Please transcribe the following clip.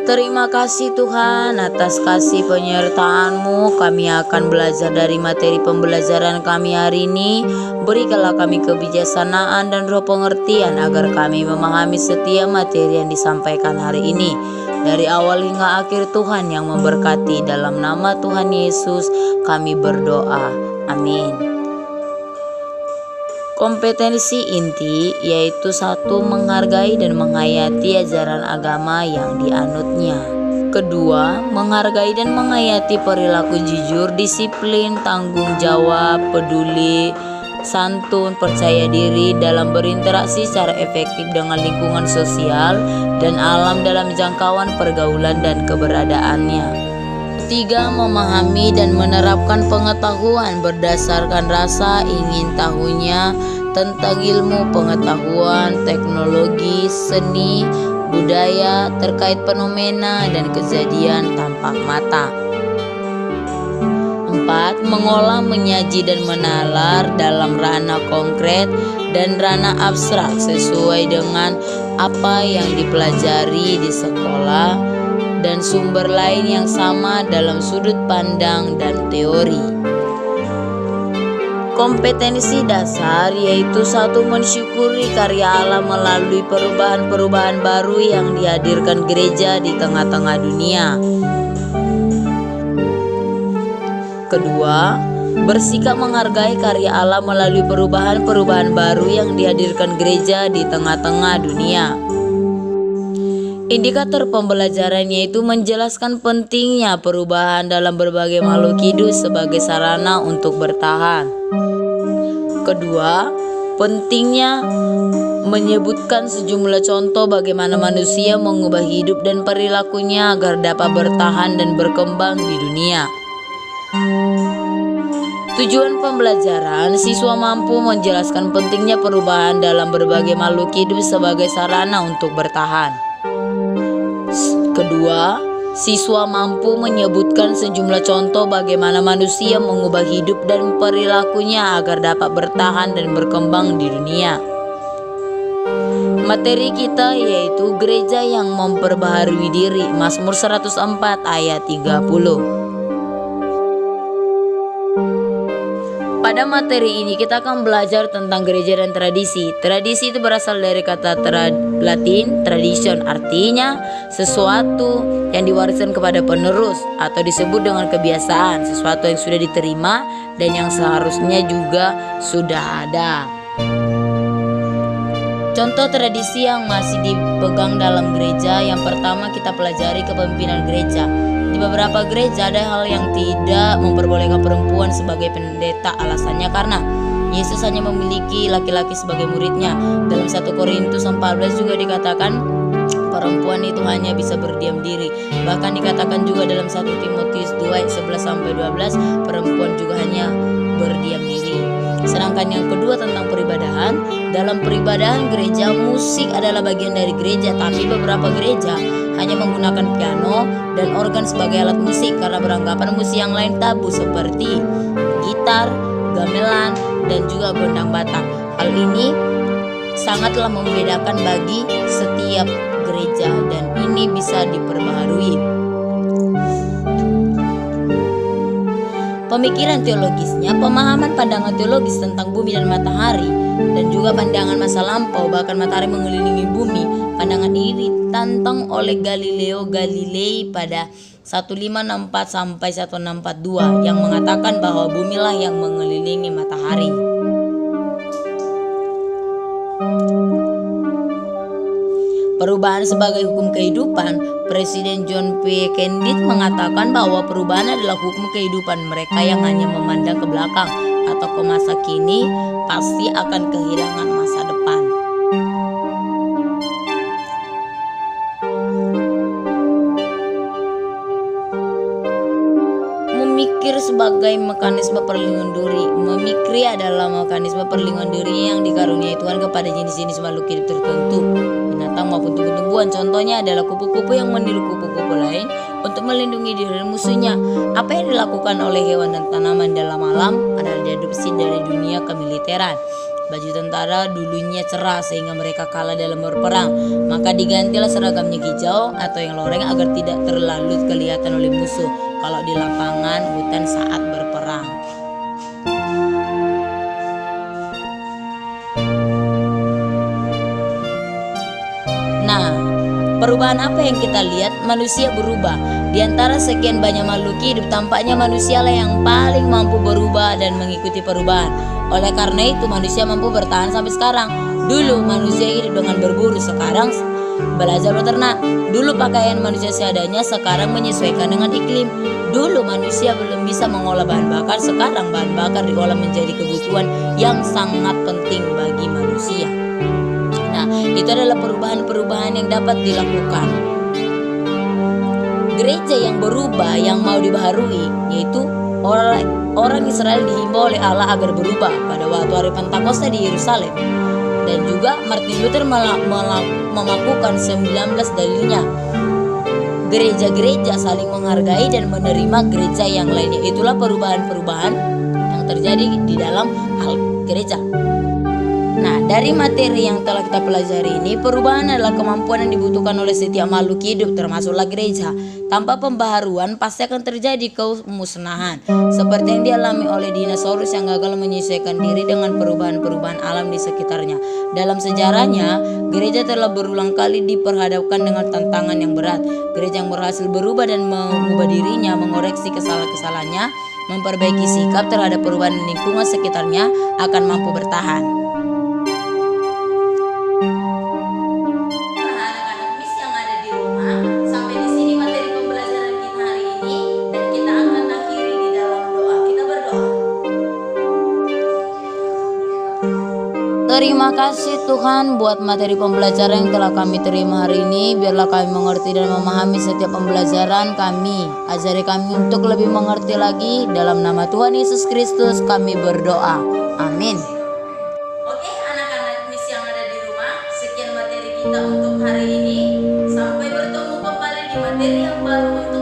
Terima kasih Tuhan atas kasih penyertaan-Mu. Kami akan belajar dari materi pembelajaran kami hari ini. Berikanlah kami kebijaksanaan dan roh pengertian agar kami memahami setiap materi yang disampaikan hari ini. Dari awal hingga akhir Tuhan yang memberkati. Dalam nama Tuhan Yesus kami berdoa. Amin. Kompetensi inti yaitu satu, menghargai dan menghayati ajaran agama yang dianutnya. Kedua, menghargai dan menghayati perilaku jujur, disiplin, tanggung jawab, peduli, santun, percaya diri dalam berinteraksi secara efektif dengan lingkungan sosial dan alam dalam jangkauan pergaulan dan keberadaannya. Ketiga, memahami dan menerapkan pengetahuan berdasarkan rasa ingin tahunya tentang ilmu, pengetahuan, teknologi, seni, budaya terkait fenomena dan kejadian tampak mata. 4. Mengolah, menyaji dan menalar dalam ranah konkret dan ranah abstrak sesuai dengan apa yang dipelajari di sekolah dan sumber lain yang sama dalam sudut pandang dan teori. Kompetensi dasar yaitu satu, mensyukuri karya Allah melalui perubahan-perubahan baru yang dihadirkan gereja di tengah-tengah dunia. Kedua, bersikap menghargai karya Allah melalui perubahan-perubahan baru yang dihadirkan gereja di tengah-tengah dunia. Indikator pembelajaran yaitu menjelaskan pentingnya perubahan dalam berbagai makhluk hidup sebagai sarana untuk bertahan. Kedua, pentingnya menyebutkan sejumlah contoh bagaimana manusia mengubah hidup dan perilakunya agar dapat bertahan dan berkembang di dunia. Tujuan pembelajaran, siswa mampu menjelaskan pentingnya perubahan dalam berbagai makhluk hidup sebagai sarana untuk bertahan. Kedua, siswa mampu menyebutkan sejumlah contoh bagaimana manusia mengubah hidup dan perilakunya agar dapat bertahan dan berkembang di dunia. Materi kita yaitu gereja yang memperbaharui diri, Mazmur 104 ayat 30. Pada materi ini kita akan belajar tentang gereja dan tradisi. Tradisi itu berasal dari kata Latin tradition, artinya sesuatu yang diwariskan kepada penerus atau disebut dengan kebiasaan, sesuatu yang sudah diterima dan yang seharusnya juga sudah ada. Contoh tradisi yang masih dipegang dalam gereja, yang pertama kita pelajari kepemimpinan gereja. Di beberapa gereja ada hal yang tidak memperbolehkan perempuan sebagai pendeta. Alasannya karena Yesus hanya memiliki laki-laki sebagai muridnya. Dalam 1 Korintus 14 juga dikatakan perempuan itu hanya bisa berdiam diri. Bahkan dikatakan juga dalam 1 Timotius 2 ayat 11-12 perempuan juga hanya berdiam diri. Sedangkan yang kedua tentang peribadahan, dalam peribadahan gereja musik adalah bagian dari gereja, tapi beberapa gereja hanya menggunakan piano dan organ sebagai alat musik karena beranggapan musik yang lain tabu seperti gitar, gamelan, dan juga gondang batak. Hal ini sangatlah membedakan bagi setiap gereja dan ini bisa diperbaharui. Pemikiran teologisnya, pemahaman pandangan teologis tentang bumi dan matahari dan juga pandangan masa lampau, bahkan matahari mengelilingi bumi. Pandangan ini ditantang oleh Galileo Galilei pada 1564 sampai 1642 yang mengatakan bahwa bumilah yang mengelilingi matahari. Perubahan sebagai hukum kehidupan, Presiden John P. Kennedy mengatakan bahwa perubahan adalah hukum kehidupan. Mereka yang hanya memandang ke belakang atau ke masa kini pasti akan kehilangan masa depan. Memikir sebagai mekanisme perlindungan diri. Memikir adalah mekanisme perlindungan diri yang dikaruniai Tuhan kepada jenis-jenis makhluk hidup tertentu, binatang maupun tumbuh-tumbuhan. Contohnya adalah kupu-kupu yang meniru kupu-kupu lain untuk melindungi diri dari musuhnya. Apa yang dilakukan oleh hewan dan tanaman dalam alam adalah diadopsi dari dunia kemiliteran. Baju tentara dulunya cerah sehingga mereka kalah dalam berperang. Maka digantilah seragamnya hijau atau yang loreng agar tidak terlalu kelihatan oleh musuh kalau di lapangan hutan saat berperang. Nah, perubahan apa yang kita lihat? Manusia berubah. Di antara sekian banyak makhluk hidup, tampaknya manusialah yang paling mampu berubah dan mengikuti perubahan. Oleh karena itu, manusia mampu bertahan sampai sekarang. Dulu manusia hidup dengan berburu, sekarang belajar beternak. Dulu pakaian manusia seadanya, sekarang menyesuaikan dengan iklim. Dulu manusia belum bisa mengolah bahan bakar, sekarang bahan bakar diolah menjadi kebutuhan yang sangat penting bagi manusia. Nah, itu adalah perubahan-perubahan yang dapat dilakukan. Gereja yang berubah, yang mau dibaharui, yaitu orang Israel dihimbau oleh Allah agar berubah pada waktu hari Pentakosta di Yerusalem. Dan juga Martin Luther melakukan 19 dalilnya. Gereja-gereja saling menghargai dan menerima gereja yang lainnya. Itulah perubahan-perubahan yang terjadi di dalam hal gereja. Nah, dari materi yang telah kita pelajari ini, perubahan adalah kemampuan yang dibutuhkan oleh setiap makhluk hidup, termasuklah gereja. Tanpa pembaharuan, pasti akan terjadi kemusnahan, seperti yang dialami oleh dinosaurus yang gagal menyesuaikan diri dengan perubahan-perubahan alam di sekitarnya. Dalam sejarahnya, gereja telah berulang kali diperhadapkan dengan tantangan yang berat. Gereja yang berhasil berubah dan mengubah dirinya, mengoreksi kesalahan-kesalahannya, memperbaiki sikap terhadap perubahan lingkungan sekitarnya, akan mampu bertahan. Terima kasih Tuhan buat materi pembelajaran yang telah kami terima hari ini. Biarlah kami mengerti dan memahami setiap pembelajaran kami. Ajari kami untuk lebih mengerti lagi. Dalam nama Tuhan Yesus Kristus kami berdoa. Amin. Oke anak-anak Miss yang ada di rumah, sekian materi kita untuk hari ini. Sampai bertemu kembali di materi yang baru untuk